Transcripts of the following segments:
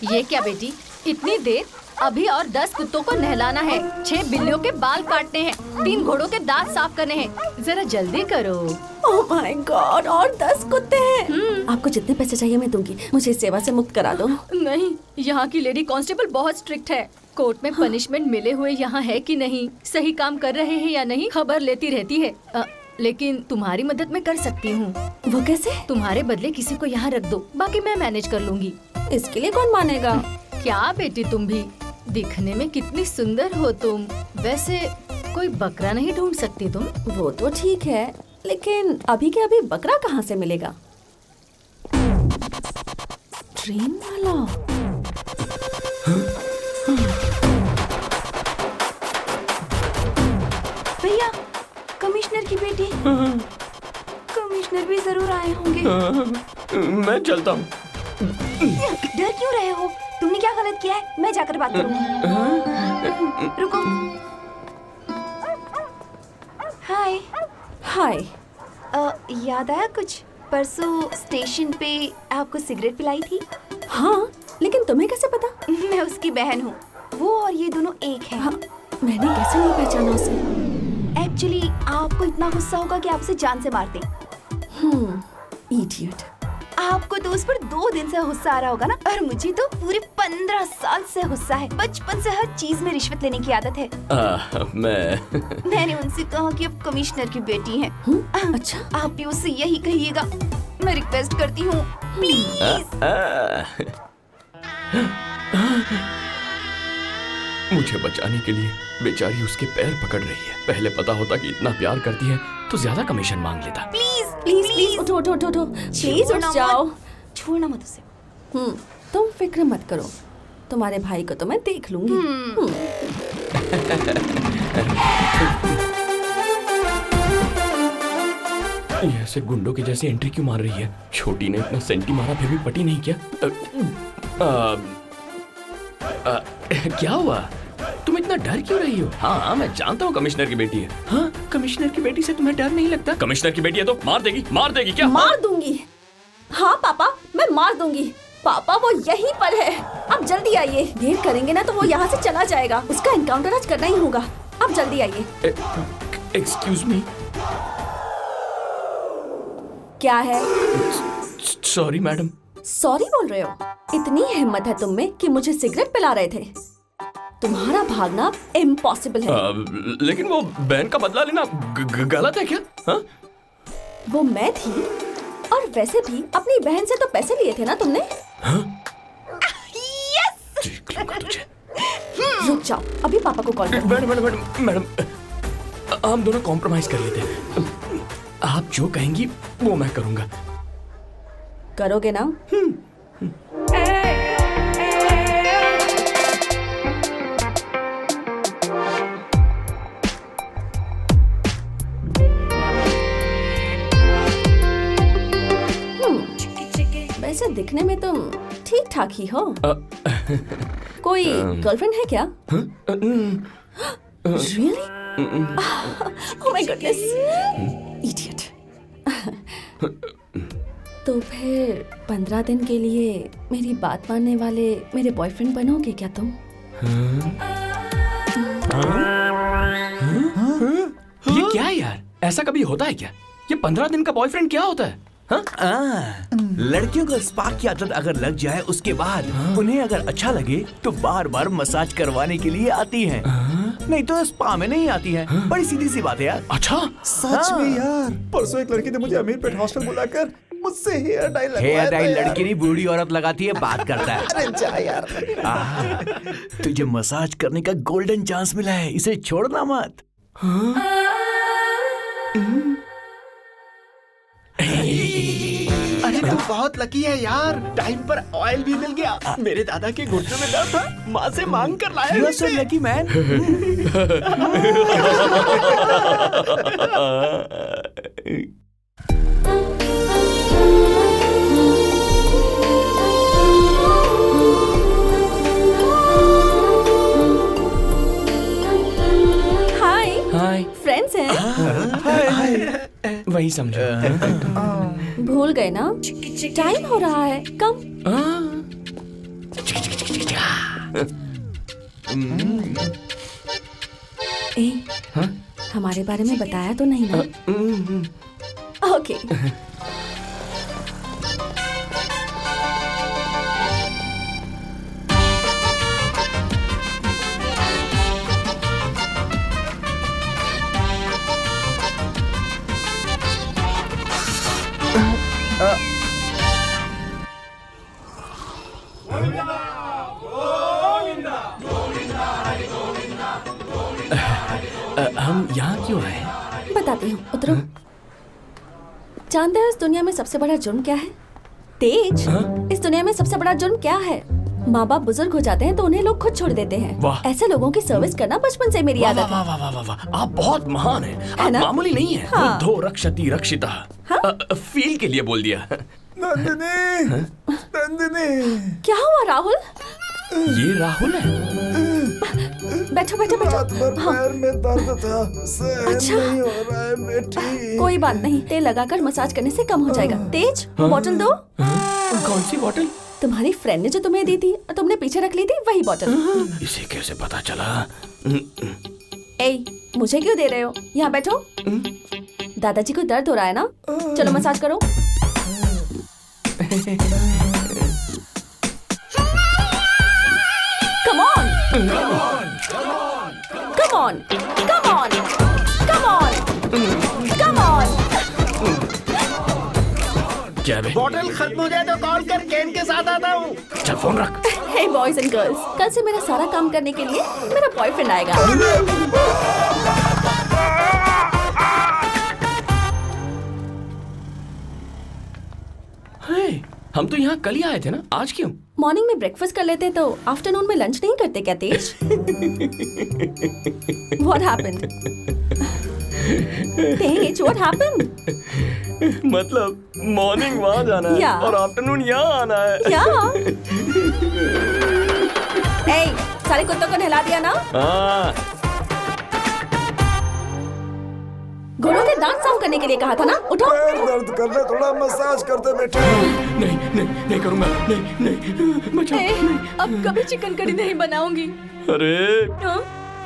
ये क्या बेटी, इतनी देर? अभी और 10 कुत्तों को नहलाना है, 6 बिल्लियों के बाल काटने हैं, 3 घोड़ों के दांत साफ करने हैं। जरा जल्दी करो। ओह माय गॉड, और 10 कुत्ते हैं। आपको जितने पैसे चाहिए मैं दूंगी, मुझे इस सेवा से मुक्त करा दो। नहीं, यहाँ की लेडी कांस्टेबल बहुत स्ट्रिक्ट है। कोर्ट में पनिशमेंट मिले हुए यहाँ है कि नहीं, सही काम कर रहे हैं या नहीं, खबर लेती रहती है। लेकिन तुम्हारी मदद मैं कर सकती हूँ। वो कैसे? तुम्हारे बदले किसी को यहाँ रख दो, बाकी मैं मैनेज कर लूंगी। इसके लिए कौन मानेगा? क्या बेटी, तुम भी दिखने में कितनी सुंदर हो तुम। वैसे कोई बकरा नहीं ढूंढ सकती तुम? वो तो ठीक है, लेकिन अभी के अभी बकरा कहाँ से मिलेगा? ट्रेन वाला। भैया, कमिश्नर की बेटी। कमिश्नर भी जरूर आए होंगे। मैं चलता हूँ। डर क्यों रहे हो? तुमने क्या गलत किया है? मैं जाकर बात करूंगी। रुको। हाय। हाय। याद आया कुछ? परसों स्टेशन पे आपको सिगरेट पिलाई थी। हाँ, लेकिन तुम्हें कैसे पता? मैं उसकी बहन हूँ। वो और ये दोनों एक हैं। हाँ, मैंने कैसे नहीं पहचाना उसे? एक्चुअली आपको इतना गुस्सा होगा कि आपसे जान से मार दें। इडियट। आपको तो उस पर 2 दिन से गुस्सा आ रहा होगा ना, और मुझे तो पूरे 15 साल से गुस्सा है। बचपन से हर चीज में रिश्वत लेने की आदत है। मैंने उनसे कहा कि आप कमिश्नर की बेटी हैं। अच्छा, आप भी उससे यही कहिएगा। मैं रिक्वेस्ट करती हूँ, प्लीज। मुझे बचाने के लिए बेचारी उसके पैर पकड़ रही है। पहले पता होता कि इतना प्यार करती है तो ज्यादा कमीशन मांग लेता। प्लीज प्लीज प्लीज उठो उठो उठो उठो, प्लीज उठ जाओ। छोड़ना मत उसे। तुम फिक्र मत करो, तुम्हारे भाई को तो मैं देख लूंगी। ये ऐसे गुंडों के जैसे एंट्री क्यों मार रही है? छोटी ने इतना सेंटी मारा फिर भी पटी नहीं क्या? क्या हुआ? तुम इतना डर क्यों रही हो? हाँ, मैं जानता हूँ कमिश्नर की बेटी है। हाँ, कमिश्नर की बेटी से तुम्हें डर नहीं लगता? कमिश्नर की बेटी है तो मार देगी क्या? मार दूंगी। हाँ पापा, मैं मार दूंगी। पापा, वो यहीं पर है। आप जल्दी आइए। देर करेंगे ना तो वो यहाँ से चला जाएगा। उसका एनकाउंटर आज करना ही होगा। आप जल्दी आइए। Excuse me. क्या है? Sorry madam. सॉरी बोल रहे हो? इतनी हिम्मत है तुम में कि मुझे सिगरेट पिला रहे थे? तुम्हारा भागना इम्पॉसिबल है। लेकिन वो बहन का बदला लेना गलत है क्या? हा? वो मैं थी, और वैसे भी अपनी बहन से तो पैसे लिए थे ना तुमने? यस! तुझे। रुक जाओ, अभी पापा को कॉल करो। मैडम, हम दोनों कॉम्प्रोमाइज कर लेते हैं। आप जो कहेंगी वो मैं करूंगा। करोगे ना? वैसे दिखने में तुम ठीक ठाक ही हो। कोई गर्लफ्रेंड है क्या? Really? Oh my goodness! Idiot. तो फिर 15 दिन के लिए मेरी बात मानने वाले मेरे बॉयफ्रेंड बनोगे क्या तुम? ये क्या यार? ऐसा कभी होता है क्या? ये 15 दिन का बॉयफ्रेंड क्या होता है? लड़कियों को स्पा की आदत अगर लग जाए उसके बाद उन्हें अगर अच्छा लगे तो बार बार मसाज करवाने के लिए आती हैं। नहीं तो स्पा में नहीं आती हैं। बड़ी सीधी सी बात है यार। अच्छा, सच में यार, परसों एक लड़की ने मुझे अमीरपेट हॉस्टल बुलाकर मुझसे हेयर डाई लगवाया। हेयर डाई लड़की नहीं, बूढ़ी औरत लगाती है, बात करता है। अरे जा यार। तुझे मसाज करने का गोल्डन चांस मिला है, इसे छोड़ना मत। अरे तू बहुत लकी है यार, टाइम पर ऑयल भी मिल गया। मेरे दादा के घुटने में दर्द था, माँ से मांग कर लाया। You are so lucky man. Hi. Friends हैं? वही समझो। भूल गए ना? टाइम हो रहा है, कम। ए, हमारे बारे में बताया तो नहीं ना? ओके। हम यहाँ क्यों आए? बताती हूँ, उतरो। जानते हो इस दुनिया में सबसे बड़ा जुर्म क्या है? तेज। इस दुनिया में सबसे बड़ा जुर्म क्या है? माँ बाप बुजुर्ग हो जाते हैं तो उन्हें लोग खुद छोड़ देते हैं। वाह। ऐसे लोगों की सर्विस करना बचपन से मेरी आदत है। वाह वाह वाह वाह वाह, आप बहुत महान हैं। आप ना? मामूली नहीं है। हाँ। बुद्धो रक्षति रक्षिता। फील के लिए बोल दिया। नंदिनी, नंदिनी। क्या हुआ राहुल? ये राहुल है। बैठो बैठो रात भर बैठो। हाँ, पैर में दर्द था, सहन अच्छा। नहीं हो रहा है बेटी। कोई बात नहीं, तेल लगाकर मसाज करने से कम हो जाएगा। तेज, बोतल दो। कौन सी बोतल? तुम्हारी फ्रेंड ने जो तुम्हें दी थी और तुमने पीछे रख ली थी, वही बोतल। इसे कैसे पता चला? ए, मुझे क्यों दे रहे हो? यहाँ बैठो। दादाजी को दर्द हो रहा है ना? चलो मसाज करो। Come on! Come on! Come on! Come on! Come on! क्या बे? बॉटल खत्म हो जाए तो कॉल कर, केन के साथ आता हूँ। चल फोन रख। Hey boys and girls, कल से मेरा सारा काम करने के लिए मेरा बॉयफ्रेंड आएगा। हे, हम तो यहाँ कल ही आए थे ना, आज क्यों? मॉर्निंग में ब्रेकफास्ट कर लेते तो आफ्टरनून में लंच नहीं करते क्या तेज? What happened? Tej, what happened? मतलब मॉर्निंग वहाँ जाना है या। और आफ्टरनून यहाँ आना है। क्या? ए, सारे कुत्तों को नहला दिया ना? हाँ। घोड़ों के दांत साफ करने के लिए कहा था ना? उठो। पैर दर्द कर रहे, थोड़ा मसाज करते बेटे। नहीं नहीं नहीं करूँगा, नहीं नहीं बचाओ। ए, अब कभी चिकन करी नहीं बनाऊंगी। अरे हाँ?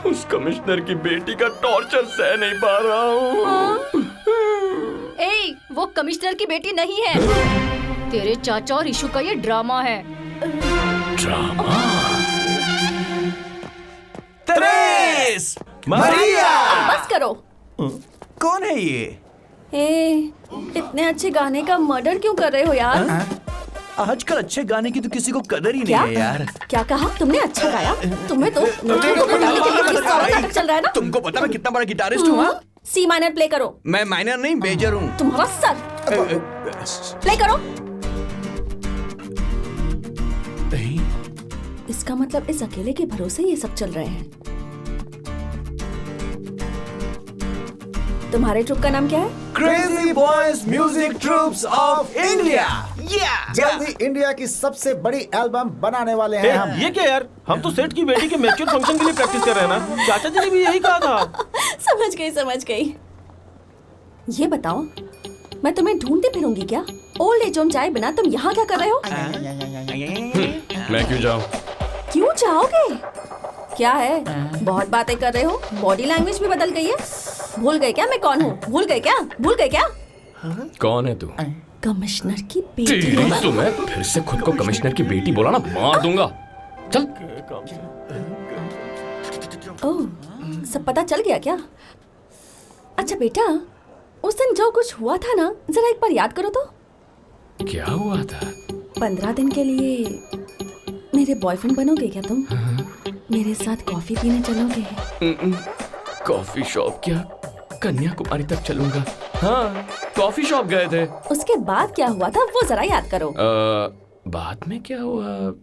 उस कमिश्नर की बेटी का टॉर्चर सह नहीं पा रहा हूँ। ए, वो कमिश्नर की बेटी नहीं है। तेरे चाचा और इशू का ये ड्रामा है। ड्रामा? त्रेस, मारिया। बस करो। कौन है ये? ए, इतने अच्छे गाने का मर्डर क्यों कर रहे हो यार? आजकल अच्छे गाने की तो किसी को कदर ही नहीं क्या? है यार। क्या कहा? तुमने अच्छा गाया? तुम्हें तो नाटक चल रहा है ना? तुमको पता मैं कितना बड़ा गिटारिस्ट हूँ? हाँ? सी माइनर प्ले करो। मैं माइनर नहीं, मेजर हूँ। तुम्हारा सर प्ले करो। इसका मतलब इस अकेले के भरोसे ये सब चल रहे हैं। तुम्हारे ट्रुप का नाम क्या है? Crazy boys music troops of India. जल्द ही इंडिया की सबसे बड़ी एल्बम बनाने वाले हैं हम। ये क्या यार, हम तो सेठ की बेटी के मैच्योर फंक्शन के लिए प्रैक्टिस कर रहे हैं ना। चाचा जी ने भी यही कहा था। समझ गई। ये बताओ, मैं तुम्हें ढूंढती फिरूंगी क्या? ओल्ड एज होम जाए बिना तुम यहाँ क्या कर रहे हो? मैं क्यों जाऊँ? क्यों जाओगे? क्या है, बहुत बातें कर रहे हो? बॉडी लैंग्वेज भी बदल गई है। भूल गए क्या मैं कौन हूँ? भूल गए क्या? कौन है तू? कमिश्नर की बेटी। तेरी तो मैं फिर से खुद को कमिश्नर की बेटी बोला ना, मार दूंगा। चल। ओह, सब पता चल गया क्या? अच्छा बेटा, उस दिन जो कुछ हुआ था ना, जरा एक बार याद करो तो। क्या हुआ था? 15 दिन के लिए मेरे बॉयफ्रेंड बनोगे क्या तुम? मेरे साथ कॉफी पीने चलोगे? कॉफी शॉप क्या? कन्याकुमारी तक चलूंगा। हाँ, कॉफी शॉप गए थे। उसके बाद क्या हुआ था वो जरा याद करो। बाद में क्या हुआ?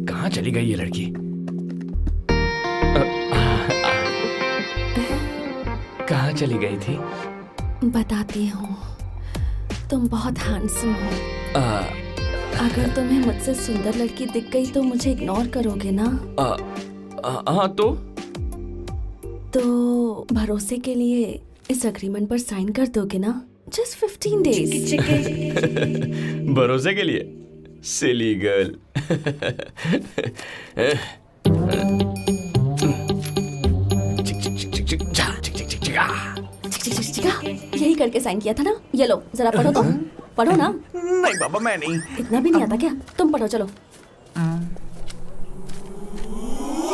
कहाँ चली गई ये लड़की? कहाँ चली गई थी? बताती हूँ, तुम बहुत हैंडसम हो। अगर तुम्हें मुझसे सुंदर लड़की दिख गई तो मुझे इग्नोर करोगे ना? हाँ तो भरोसे के लिए इस अग्रीमेंट पर साइन कर दोगे ना? Just 15 days. भरोसे के लिए सिली गर्ल। यही करके साइन किया था ना? ये लो जरा पढ़ो तो। पढ़ो ना। नहीं बाबा मैं नहीं। इतना भी नहीं आता क्या? तुम पढ़ो चलो।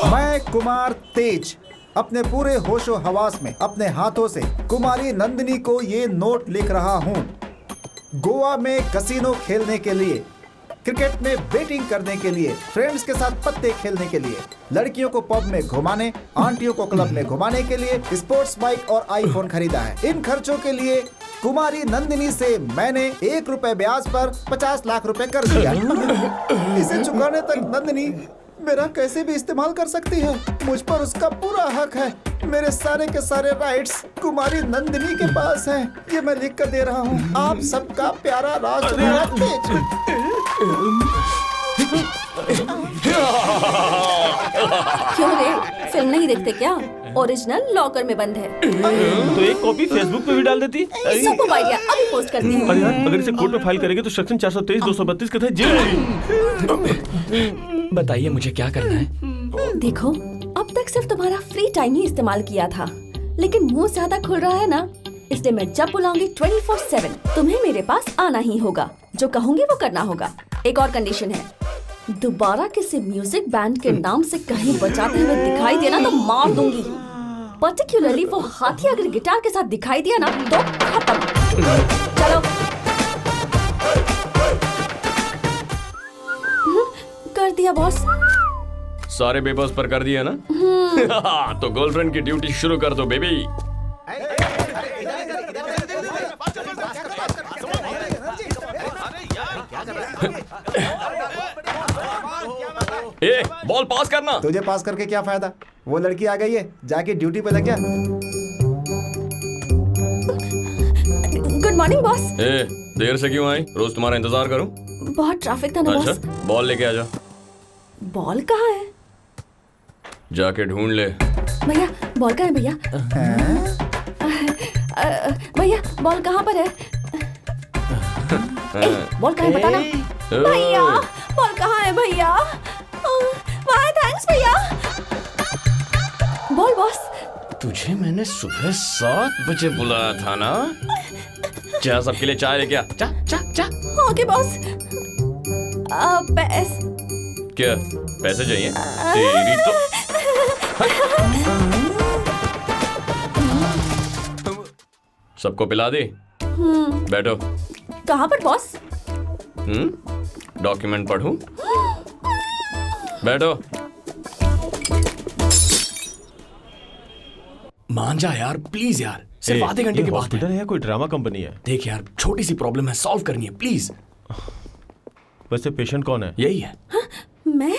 मैं कुमार तेज अपने पूरे होशो हवास में अपने हाथों से कुमारी नंदिनी को ये नोट लिख रहा हूँ। गोवा में कसिनो खेलने के लिए, क्रिकेट में बैटिंग करने के लिए, फ्रेंड्स के साथ पत्ते खेलने के लिए, लड़कियों को पब में घुमाने, आंटियों को क्लब में घुमाने के लिए स्पोर्ट्स बाइक और आईफोन खरीदा है। इन खर्चों के लिए कुमारी नंदिनी से मैंने 1 रुपए ब्याज पर 50 लाख रुपए कर दिया। इसे चुकाने तक नंदिनी मेरा कैसे भी इस्तेमाल कर सकती है। मुझ पर उसका पूरा हक है। मेरे सारे के सारे राइट्स कुमारी नंदिनी के पास हैं। ये मैं लिख कर दे रहा हूँ। आप सबका प्यारा राजकुमार तेज। क्यों रे? फिल्म नहीं देखते क्या? ओरिजिनल लॉकर में बंद है। तो एक कॉपी फेसबुक पे भी डाल देती। सुपर आइडिया, अभी पोस्ट करती हूँ। अरे यार, अगर इसे कोर्ट में फाइल करेंगे तो सेक्शन 423-232 के तहत जेल होगी। बताइए मुझे क्या करना है? देखो, अब तक सिर्फ तुम्हारा फ्री टाइम ही इस्तेमाल किया था, लेकिन मुंह ज्यादा खुल रहा है ना, इसलिए मैं जब बुलाऊंगी 24/7 तुम्हें मेरे पास आना ही होगा। जो कहूंगी वो करना होगा। एक और कंडीशन है, दोबारा किसी म्यूजिक बैंड के नाम से कहीं बजाते हुए दिखाई देना तो मार दूंगी। पर्टिकुलरली वो हाथी अगर गिटार के साथ दिखाई दिया ना तो खत्म। चलो कर दिया बॉस। सारे पेपर्स पर कर दिया ना? तो गर्लफ्रेंड की ड्यूटी शुरू कर दो बेबी। ए, बॉल पास करना। तुझे पास करके क्या फायदा? वो लड़की आ गई है, जाके ड्यूटी पे लग जा। Good morning boss. ए, देर से क्यों आई? रोज तुम्हारा इंतजार करूं? बहुत ट्रैफिक था ना बॉस। अच्छा, बॉल लेके आ जा। बॉल कहाँ है? जाके ढूंढ ले। भैया बॉल कहाँ है भैया? भैया बॉल कहाँ पर है? बॉल कहाँ है बताना। भैया बॉल कहाँ है भैया? वाह थैंक्स भैया। Ball boss. तुझे मैंने सुबह 7 बजे बुलाया था ना? जा सबके लिए चाय लेके आ। जा जा जा। Okay boss. क्या पैसे चाहिए? तेरी तो सबको पिला दे। बैठो। कहाँ पर बॉस? डॉक्यूमेंट पढ़ूं? बैठो। मान जा यार प्लीज यार, सिर्फ आधे घंटे की बात हॉस्पिटल है या कोई ड्रामा कंपनी है? देख यार, छोटी सी प्रॉब्लम है, सॉल्व करनी है प्लीज। वैसे पेशेंट कौन है? यही है। मैं?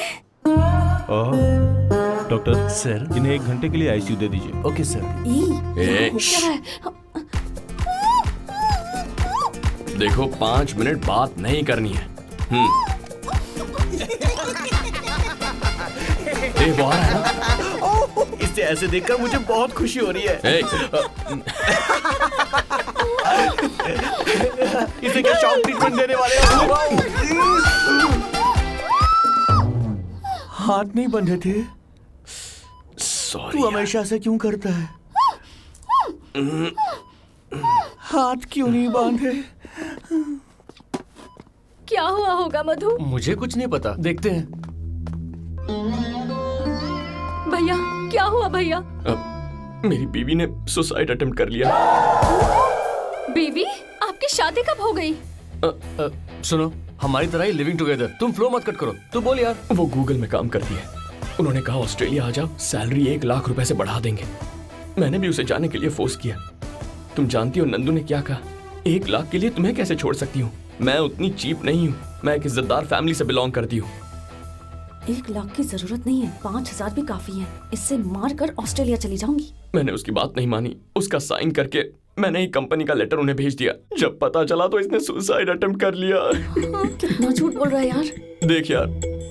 डॉक्टर सर, इन्हें 1 घंटे के लिए आईसीयू दे दीजिए। Okay sir. देखो 5 मिनट बात नहीं करनी है। वो आ रहा है ना? इसे ऐसे देखकर मुझे बहुत खुशी हो रही है। इसे क्या शॉक ट्रीटमेंट देने वाले हो? हाथ नहीं बंधे थे? सॉरी। तू हमेशा से क्यों करता है? हाथ क्यों नहीं बांधे? क्या हुआ होगा मधु? मुझे कुछ नहीं पता, देखते हैं। भैया क्या हुआ भैया? मेरी बीवी ने सुसाइड अटेम्प्ट कर लिया। बीवी? आपकी शादी कब हो गई? सुनो, हमारी तरह ही लिविंग टुगेदर। तुम फ्लो मत कट करो। तू बोल यार। वो गूगल में काम करती है। उन्होंने कहा ऑस्ट्रेलिया आ जाओ, सैलरी 1 लाख रुपए से बढ़ा देंगे। मैंने भी उसे जाने के लिए फोर्स किया। तुम जानती हो नंदू ने क्या कहा? 1 लाख के लिए तुम्हें कैसे छोड़ सकती हूँ? मैं उतनी चीप नहीं हूँ। मैं एक इज्जतदार फैमिली से बिलोंग करती हूँ। 1 लाख की जरूरत नहीं है, 5,000 भी काफी है। इससे मार कर ऑस्ट्रेलिया चली जाऊंगी। मैंने उसकी बात नहीं मानी। उसका साइन करके मैंने ही कंपनी का लेटर उन्हें भेज दिया। जब पता चला तो इसने सुसाइड अटेम्प्ट कर लिया। कितना झूठ बोल रहा है यार। देख यार,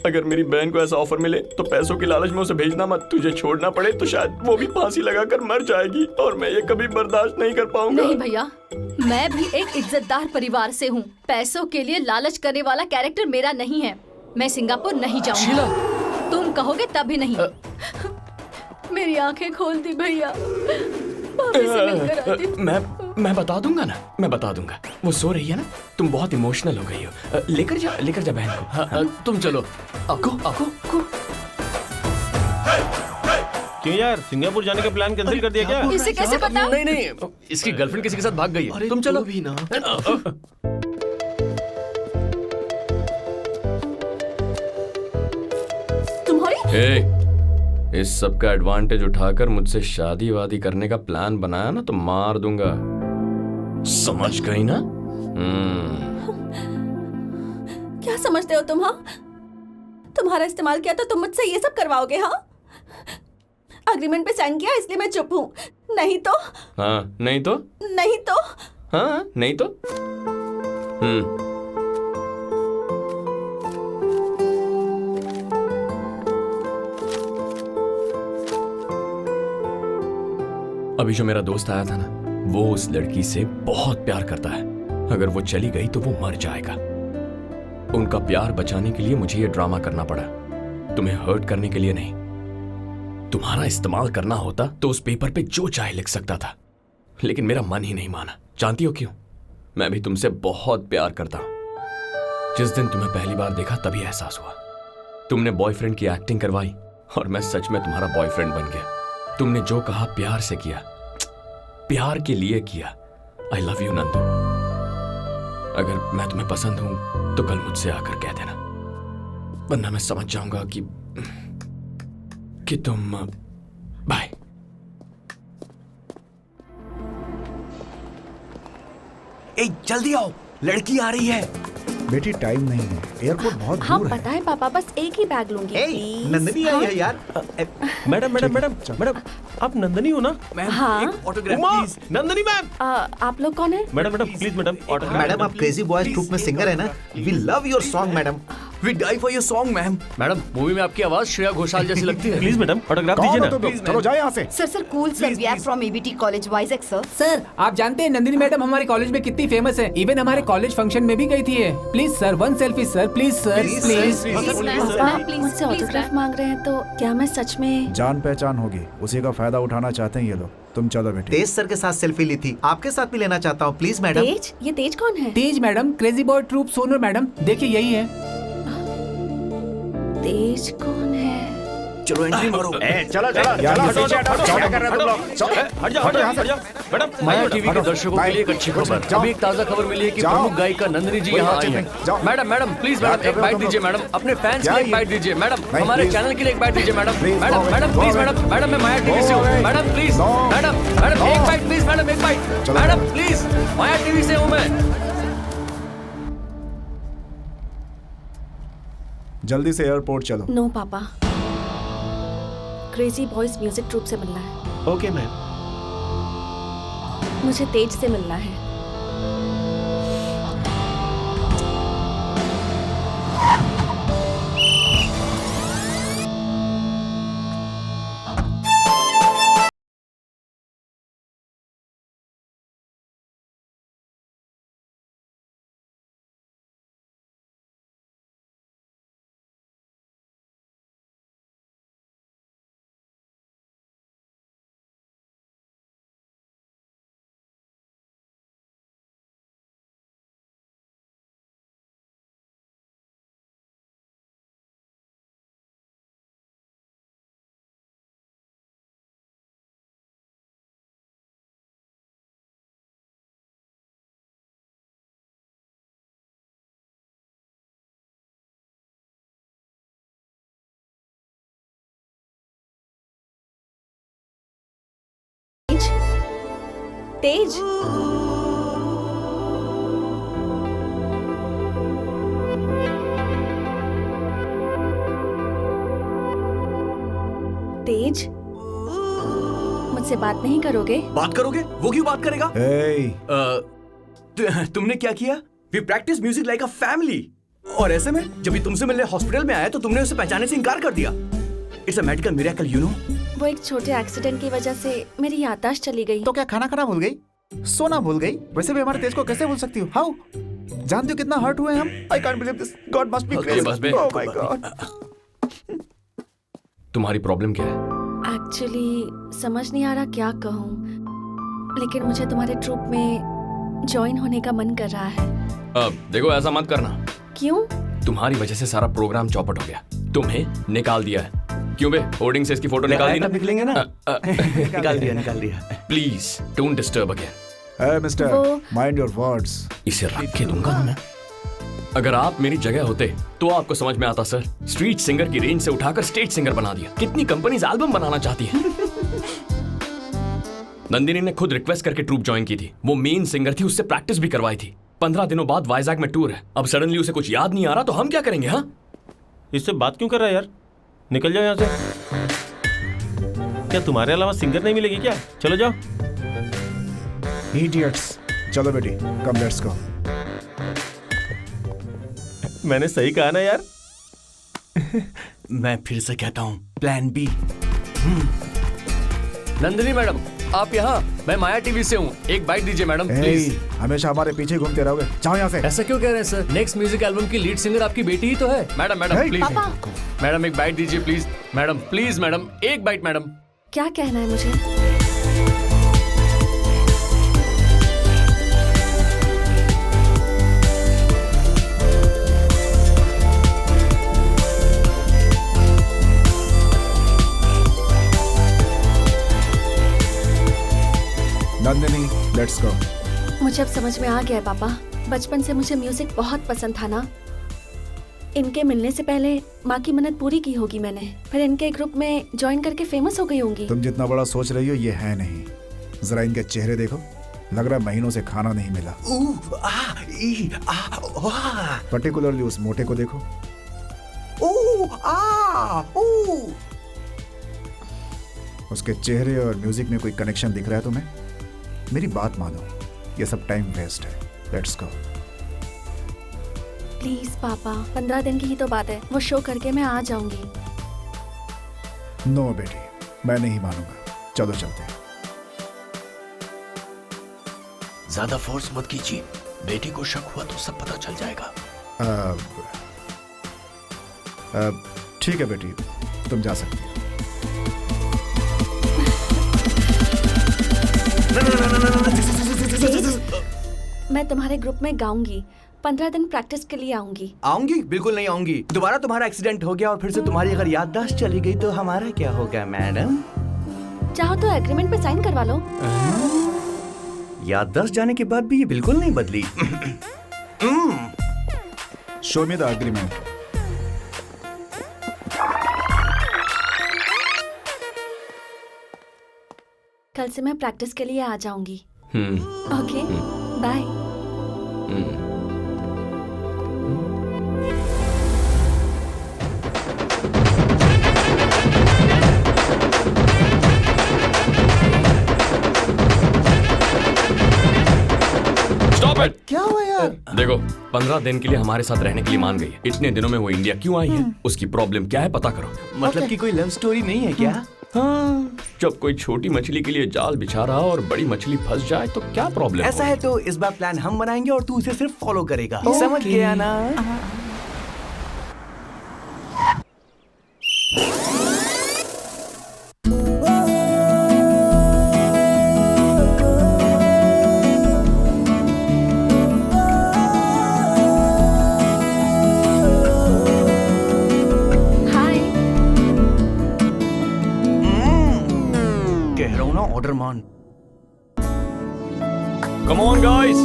अगर मेरी बहन को ऐसा ऑफर मिले तो पैसों की लालच में उसे भेजना मत। तुझे छोड़ना पड़े तो शायद वो भी फांसी लगाकर मर जाएगी और मैं ये कभी बर्दाश्त नहीं कर पाऊंगा। नहीं भैया, मैं भी एक इज्जतदार परिवार से हूँ। पैसों के लिए लालच करने वाला कैरेक्टर मेरा नहीं है। मैं सिंगापुर नहीं जाऊंगी। तुम कहोगे तभी नहीं। मेरी आंखें खोल दी भैया। भाभी से मिलकर आती हूँ। मैं बता दूंगा ना, मैं बता दूंगा। वो सो रही है ना, तुम बहुत इमोशनल हो गई हो। लेकर जा बहन को। तुम चलो। आको। क्यों यार, सिंगापुर जाने का प्लान कैंसिल कर दिया क्या? इसे कैसे पता? नहीं, इसकी गर्लफ्रेंड किसी के साथ भाग गई है। तुम चलो भी ना। तुम्हारी इस सब का एडवांटेज उठाकर मुझसे शादी वादी करने का प्लान बनाया ना तो मार दूंगा। समझ गई ना? क्या समझते हो तुम? हाँ, तुम्हारा इस्तेमाल किया तो तुम मुझसे ये सब करवाओगे? हाँ, अग्रीमेंट पे साइन किया इसलिए मैं चुप हूँ। नहीं तो हाँ, नहीं तो हाँ, नहीं तो अभी जो मेरा दोस्त आया था ना, वो उस लड़की से बहुत प्यार करता है। अगर वो चली गई तो वो मर जाएगा। उनका प्यार बचाने के लिए मुझे ये ड्रामा करना पड़ा। तुम्हें हर्ट करने के लिए नहीं। तुम्हारा इस्तेमाल करना होता तो उस पेपर पे जो चाहे लिख सकता था, लेकिन मेरा मन ही नहीं माना। जानती हो क्यों? मैं भी तुमसे बहुत प्यार करता हूं। जिस दिन तुम्हें पहली बार देखा तभी एहसास हुआ। तुमने बॉयफ्रेंड की एक्टिंग करवाई और मैं सच में तुम्हारा बॉयफ्रेंड बन गया। तुमने जो कहा प्यार से किया, प्यार के लिए किया। I love you Nandu. अगर मैं तुम्हें पसंद हूं तो कल मुझसे आकर कह देना, वरना मैं समझ जाऊंगा कि तुम। बाय। जल्दी आओ, लड़की आ रही है। बेटी टाइम नहीं है, एयरपोर्ट बहुत हाँ दूर है। पता है पापा, बस एक ही बैग लूंगी। प्लीज। नंदनी आई है यार। मैडम, आप नंदनी हो ना? मैम, हाँ। एक autograph Uma, please. Nandini ma'am. आप लोग कौन है? Madam please madam, autograph. Madam, आप क्रेजी बॉयज ट्रूप में सिंगर है ना? We love your song madam. We die for your song ma'am. Madam, movie में आपकी आवाज श्रेया घोषाल जैसी लगती है। प्लीज मैडम, ऑटोग्राफ दीजिए कौन ना। हो तुम लोग? चलो जाओ यहाँ से। Sir cool sir, we are from ABT college Vizag sir. Sir आप जानते हैं नंदिनी मैडम हमारे कॉलेज में कितनी फेमस है। इवन हमारे कॉलेज फंक्शन में भी गई थी ये। Please sir, one selfie sir, please sir, please. आप मुझसे ऑटोग्राफ मांग रहे हैं तो क्या मैं सच में? जान पहचान होगी, उसी का फायदा उठाना चाहते हैं ये लोग। तुम चलो बेटी। तेज सर के साथ सेल्फी ली थी, आपके साथ भी लेना चाहता हूँ प्लीज मैडम। तेज? ये तेज कौन है? तेज मैडम, क्रेजी बॉय ट्रूप सोनर मैडम, देखिए यही है। तेज कौन है? चलो एंट्री मारो। चलो क्या कर रहे हो तुम लोग? हट जाओ मैडम। माया टीवी के दर्शकों के लिए एक अच्छी खबर। अभी एक ताजा खबर मिली है कि प्रमुख गायिका नंदिनी जी यहाँ आई हैं। मैडम प्लीज मैडम, एक बाइट दीजिए मैडम। अपने फैंस के लिए एक बाइट दीजिए मैडम। हमारे चैनल के लिए एक बाइट दीजिए मैडम। मैडम प्लीज मैडम, मैं माया टीवी से हूँ मैडम। प्लीज मैडम एक बाइट प्लीज मैडम, एक byte madam please. Maya TV से हूँ मैं। जल्दी से एयरपोर्ट चलो। नो पापा, क्रेजी बॉयज म्यूजिक ट्रूप से मिलना है। Okay ma'am. मुझे तेज से मिलना है। तेज, तेज, मुझसे बात नहीं करोगे? बात करोगे? वो क्यों बात करेगा? Hey, तुमने क्या किया? We practice music like a family. और ऐसे में जब ये तुमसे मिलने हॉस्पिटल में आया तो तुमने उसे पहचानने से इनकार कर दिया। It's a medical miracle, you know. वो एक छोटे एक्सीडेंट की वजह से मेरी याददाश्त चली गई। तो क्या खाना खाना भूल गई, सोना भूल गई? वैसे भी हमारे तेज को कैसे भूल सकती हो? हाउ? जानती हो कितना हर्ट हुए हम? I can't believe this, God must be crazy. Oh my God. तुम्हारी प्रॉब्लम क्या है? एक्चुअली समझ नहीं आ रहा क्या कहूँ, लेकिन मुझे तुम्हारे ट्रूप में ज्वाइन होने का मन कर रहा है। अब देखो, ऐसा मत करना। क्यों? तुम्हारी वजह से सारा प्रोग्राम चौपट हो गया। तुम्हें निकाल दिया है। क्यों बे? होर्डिंग से इसकी फोटो निकाल दी ना? निकलेंगे ना? निकाल दिया। Please don't disturb again. Hey, mister, mind your words. इसे रख के दूंगा ना मैं। अगर आप मेरी जगह होते तो आपको समझ में आता सर। स्ट्रीट सिंगर की रेंज से उठाकर स्टेज सिंगर बना दिया। कितनी कंपनीज एल्बम बनाना चाहती हैं। नंदिनी ने खुद रिक्वेस्ट करके ट्रूप ज्वाइन की थी। वो मेन सिंगर थी, उससे प्रैक्टिस भी करवाई थी। 15 दिनों बाद वाइजैक में टूर है। अब सडनली उसे कुछ याद नहीं आ रहा तो हम क्या करेंगे? हाँ, इससे बात क्यों कर रहा है यार? निकल जाओ यहाँ से। क्या तुम्हारे अलावा सिंगर नहीं मिलेगी क्या? चलो जाओ। इडियट्स। चलो बेटी, कम लेट्स गो। मैंने सही कहा ना यार? मैं फिर से कहता हूँ, प्लान बी। नंदिनी मैडम, आप यहाँ? मैं माया टीवी से हूँ। एक बाइट दीजिए मैडम प्लीज। हमेशा हमारे पीछे घूमते रहोगे, जाओ यहाँ से। ऐसा क्यों कह रहे हैं सर? नेक्स्ट म्यूजिक एल्बम की लीड सिंगर आपकी बेटी ही तो है। Madam please. मैडम एक बाइट दीजिए प्लीज। मैडम प्लीज, मैडम एक बाइट। मैडम क्या कहना है मुझे? Nandini, let's go. मुझे अब समझ में आ गया है पापा। बचपन से मुझे म्यूजिक बहुत पसंद था ना। इनके मिलने से पहले माँ की मन्नत पूरी की होगी मैंने, फिर इनके ग्रुप में ज्वाइन करके फेमस हो गई होंगी। तुम जितना बड़ा सोच रही हो ये है नहीं। जरा इनके चेहरे देखो, लग रहा है महीनों से खाना नहीं मिला। पर्टिकुलरली उस मोटे को देखो। उसके चेहरे और म्यूजिक में कोई कनेक्शन दिख रहा है तुम्हें? मेरी बात मानो, ये सब टाइम वेस्ट है। Let's go. प्लीज पापा, 15 दिन की ही तो बात है। वो शो करके मैं आ जाऊंगी। नो बेटी, मैं नहीं मानूंगा। चलो चलते हैं। ज्यादा फोर्स मत कीजिए, बेटी को शक हुआ तो सब पता चल जाएगा। ठीक है बेटी, तुम जा सकती हो। मैं तुम्हारे ग्रुप में गाऊंगी। 15 दिन प्रैक्टिस के लिए आऊंगी। आऊंगी? बिल्कुल नहीं आऊंगी। दोबारा तुम्हारा एक्सीडेंट हो गया और फिर से तुम्हारी अगर याददाश्त चली गई तो हमारा क्या होगा मैडम? चाहो तो एग्रीमेंट पे साइन करवा लो। याददाश्त जाने के बाद भी ये बिल्कुल नहीं बदली। Show me the agreement. कल से मैं प्रैक्टिस के लिए आ जाऊंगी। Okay, bye. क्या हुआ यार? देखो, 15 दिन के लिए हमारे साथ रहने के लिए मान गई है। इतने दिनों में वो इंडिया क्यों आई है? उसकी प्रॉब्लम क्या है पता करो। मतलब कि कोई लव स्टोरी नहीं है क्या? हाँ, जब कोई छोटी मछली के लिए जाल बिछा रहा और बड़ी मछली फंस जाए तो क्या प्रॉब्लम? ऐसा है तो इस बार प्लान हम बनाएंगे और तू उसे सिर्फ फॉलो करेगा। समझ गया ना? ऑर्डर मान। Come on guys.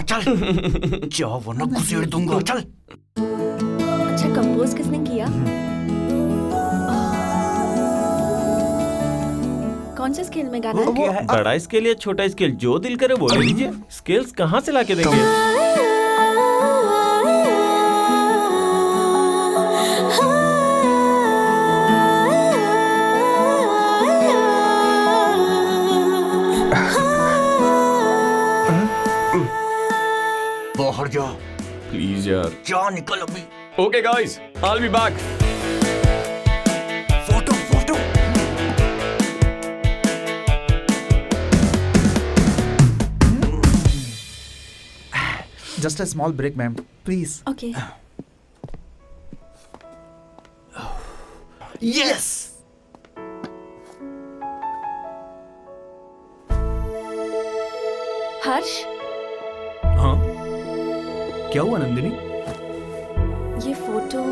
चल जाओ वरना घुसेड़ दूंगा। चल। अच्छा, कंपोज किसने किया? शुक्रिया। कौन से स्केल में गाना है? क्या है? बड़ा स्केल या छोटा स्केल, जो दिल करे बोल लीजिए। स्केल्स कहाँ से लाके देंगे? बाहर जा, प्लीज यार। जा निकल अभी। Okay guys, I will be back. Photo photo. Just a small break ma'am, please. Okay. Yes. Harsh, हाँ, क्या हुआ नंदिनी? ये फोटो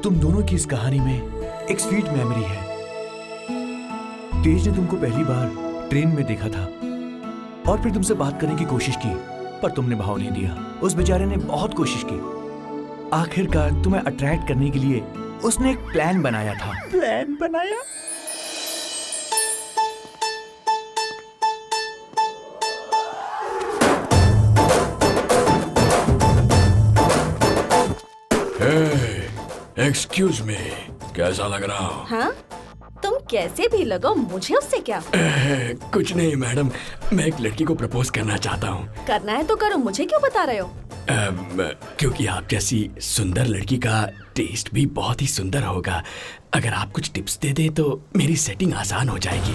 तुम दोनों की इस कहानी में एक स्वीट मेमोरी है। तेज ने तुमको पहली बार ट्रेन में देखा था और फिर तुमसे बात करने की कोशिश की, पर तुमने भाव नहीं दिया। उस बेचारे ने बहुत कोशिश की। आखिरकार तुम्हें अट्रैक्ट करने के लिए उसने एक प्लान बनाया था। प्लान बनाया? एक्सक्यूज मी, कैसा लग रहा हो? हाँ, तुम कैसे भी लगो, मुझे उससे क्या? कुछ नहीं मैडम, मैं एक लड़की को प्रपोज करना चाहता हूँ। करना है तो करो, मुझे क्यों बता रहे हो? क्योंकि आप जैसी सुंदर लड़की का टेस्ट भी बहुत ही सुंदर होगा। अगर आप कुछ टिप्स दे दें तो मेरी सेटिंग आसान हो जाएगी।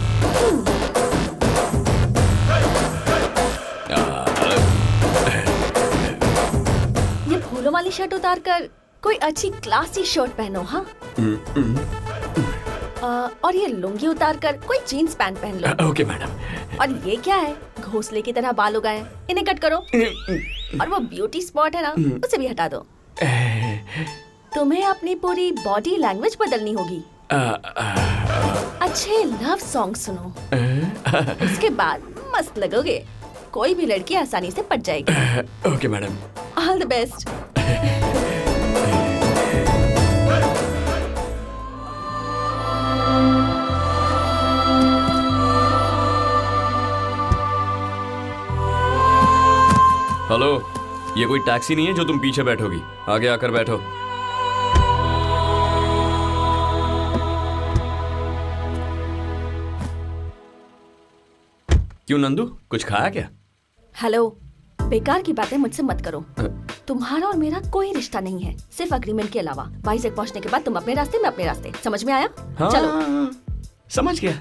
ये फूलों वाली शर्ट उतार कर कोई अच्छी क्लासी शर्ट पहनो। हाँ, और ये लुंगी उतार कर कोई जीन्स पैंट पहन लो। Okay madam. और ये क्या है, घोंसले की तरह बाल उगाए, इन्हें कट करो। और वो ब्यूटी स्पॉट है ना, उसे भी हटा दो। तुम्हें अपनी पूरी बॉडी लैंग्वेज बदलनी होगी। अच्छे लव सॉन्ग सुनो, उसके बाद मस्त लगोगे। कोई भी लड़की आसानी से पट जाएगी। Okay madam. All the best. Hello, ये कोई टैक्सी नहीं है जो तुम पीछे बैठोगी। आगे आकर बैठो। क्यों नंदू, कुछ खाया क्या? हेलो, बेकार की बातें मुझसे मत करो। तुम्हारा और मेरा कोई रिश्ता नहीं है, सिर्फ अग्रीमेंट के अलावा। वाइजैक पहुंचने के बाद तुम अपने रास्ते, मैं अपने रास्ते। समझ में आया? हाँ, चलो। समझ गया।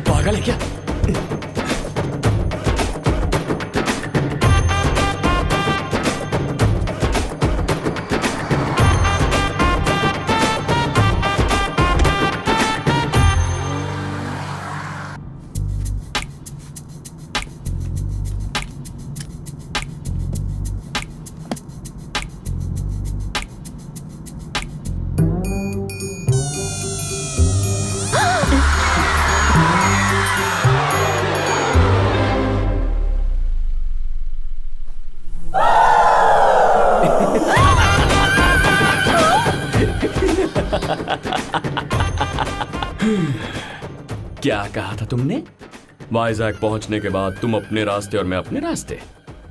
पागल है क्या? क्या कहा था तुमने? वाइजैक पहुंचने के बाद तुम अपने रास्ते और मैं अपने रास्ते।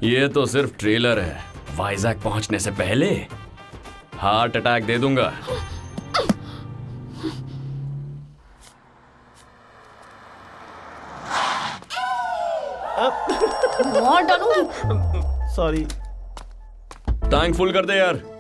ये तो सिर्फ ट्रेलर है। वाइजैक पहुंचने से पहले हार्ट अटैक दे दूंगा। मार डालूंगी। सॉरी। टैंक फुल कर दे यार।